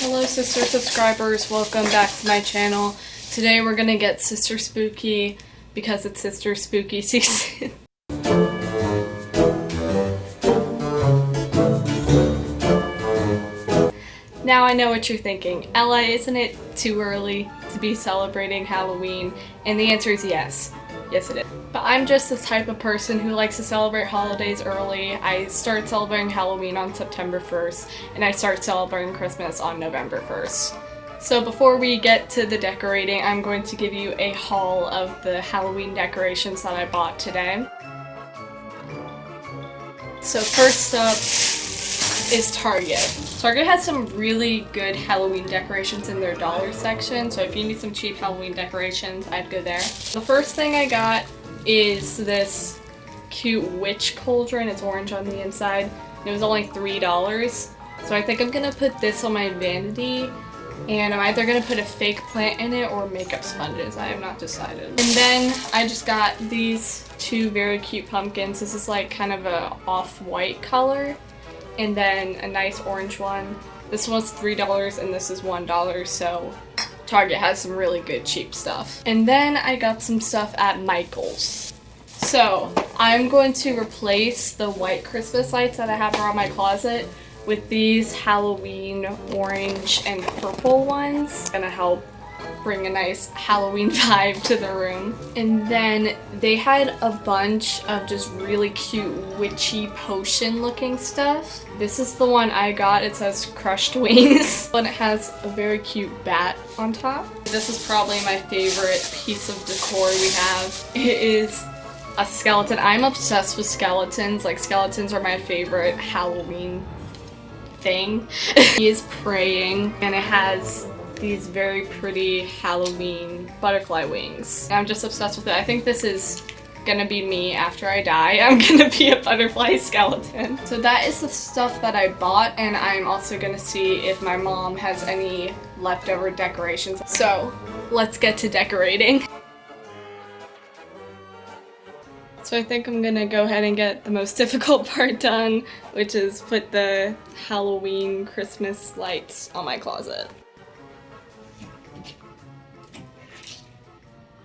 Hello sister subscribers, welcome back to my channel. Today we're gonna get sister spooky because it's sister spooky season. Now I know what you're thinking. Ella, isn't it too early to be celebrating Halloween? And the answer is yes. Yes it is. But I'm just the type of person who likes to celebrate holidays early. I start celebrating Halloween on September 1st, and I start celebrating Christmas on November 1st. So before we get to the decorating, I'm going to give you a haul of the Halloween decorations that I bought today. So first up is Target. Target has some really good Halloween decorations in their dollar section, so if you need some cheap Halloween decorations, I'd go there. The first thing I got is this cute witch cauldron. It's orange on the inside. It was only $3, so I think I'm gonna put this on my vanity, and I'm either gonna put a fake plant in it or makeup sponges. I have not decided. And then I just got these two very cute pumpkins. This is like kind of a off-white color, and then a nice orange one. This one's $3 and this is $1, so Target has some really good cheap stuff. And then I got some stuff at Michael's. So I'm going to replace the white Christmas lights that I have around my closet with these Halloween orange and purple ones. It's gonna help bring a nice Halloween vibe to the room. And then they had a bunch of just really cute witchy potion looking stuff. This is the one I got. It says crushed wings and it has a very cute bat on top. This is probably my favorite piece of decor we have. It is a skeleton. I'm obsessed with skeletons. Like, skeletons are my favorite Halloween thing. He is praying and it has these very pretty Halloween butterfly wings. I'm just obsessed with it. I think this is gonna be me after I die. I'm gonna be a butterfly skeleton. So that is the stuff that I bought, and I'm also gonna see if my mom has any leftover decorations. So let's get to decorating. So I think I'm gonna go ahead and get the most difficult part done, which is put the Halloween Christmas lights on my closet.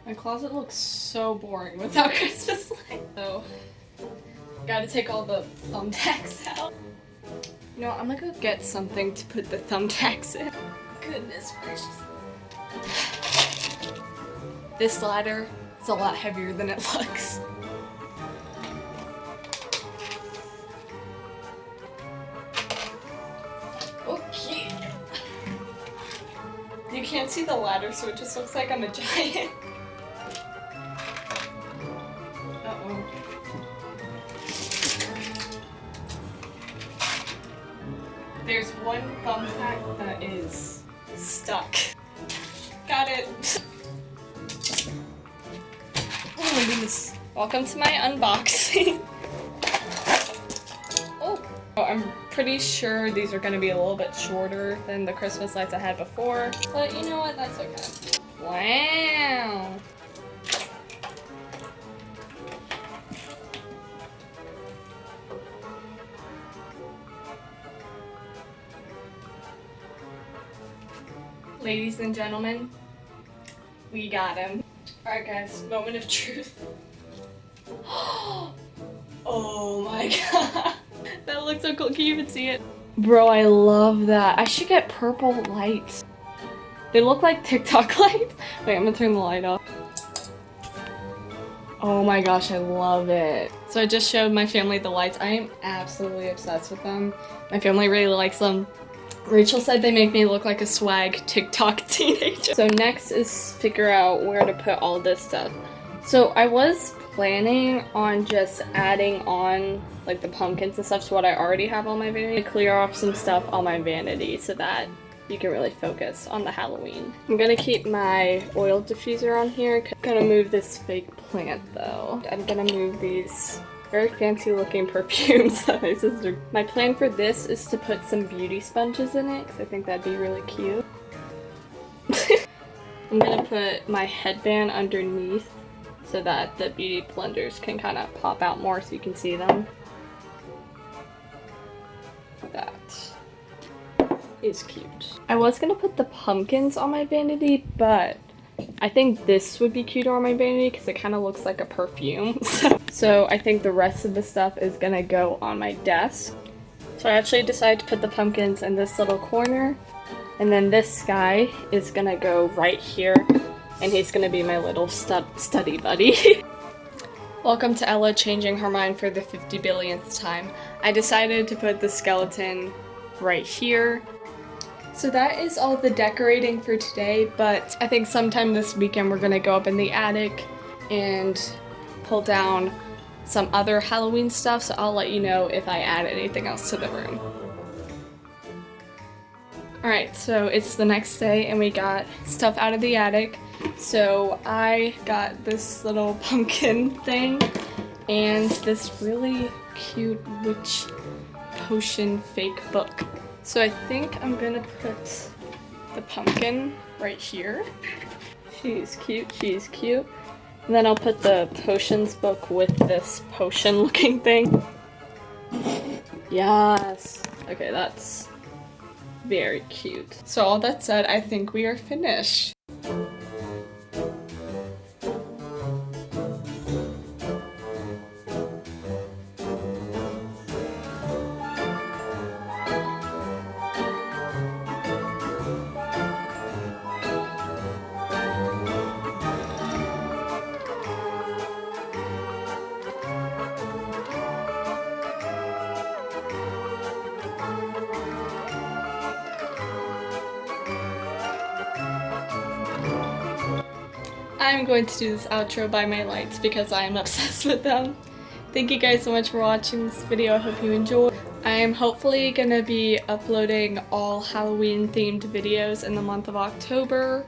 My closet looks so boring without Christmas lights. So, gotta take all the thumbtacks out. You know, I'm gonna go get something to put the thumbtacks in. Goodness gracious. This ladder is a lot heavier than it looks. Okay. You can't see the ladder, so it just looks like I'm a giant. Uh-oh. There's one thumbtack that is stuck. Got it. Oh my goodness. Welcome to my unboxing. Oh, I'm pretty sure these are going to be a little bit shorter than the Christmas lights I had before, but you know what? That's okay. Wow. Ladies and gentlemen, we got him. Alright guys, moment of truth. Oh my god. That looks so cool. Can you even see it? Bro, I love that. I should get purple lights. They look like TikTok lights. Wait, I'm gonna turn the light off. Oh my gosh, I love it. So I just showed my family the lights. I am absolutely obsessed with them. My family really likes them. Rachel said they make me look like a swag TikTok teenager. So next is figure out where to put all this stuff. So I was planning on just adding on like the pumpkins and stuff to what I already have on my vanity. Clear off some stuff on my vanity so that you can really focus on the Halloween. I'm gonna keep my oil diffuser on here. I'm gonna move this fake plant though. I'm gonna move these very fancy looking perfumes that my sister. My plan for this is to put some beauty sponges in it because I think that'd be really cute. I'm gonna put my headband underneath so that the beauty blenders can kind of pop out more so you can see them. Like that. is cute. I was gonna put the pumpkins on my vanity, but I think this would be cuter on my vanity because it kind of looks like a perfume. So I think the rest of the stuff is gonna go on my desk. So I actually decided to put the pumpkins in this little corner, and then this guy is gonna go right here, and he's gonna be my little study buddy. Welcome to Ella changing her mind for the 50 billionth time. I decided to put the skeleton right here. So that is all the decorating for today, but I think sometime this weekend we're gonna go up in the attic and pull down some other Halloween stuff, so I'll let you know if I add anything else to the room. Alright, so it's the next day and we got stuff out of the attic. So I got this little pumpkin thing and this really cute witch potion fake book. So I think I'm gonna put the pumpkin right here. She's cute, she's cute. And then I'll put the potions book with this potion looking thing. Yes! Okay, that's very cute. So all that said, I think we are finished. I'm going to do this outro by my lights because I am obsessed with them. Thank you guys so much for watching this video. I hope you enjoyed. I am hopefully gonna be uploading all Halloween themed videos in the month of October.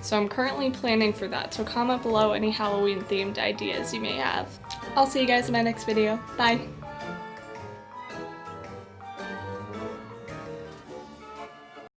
So I'm currently planning for that. So comment below any Halloween themed ideas you may have. I'll see you guys in my next video. Bye!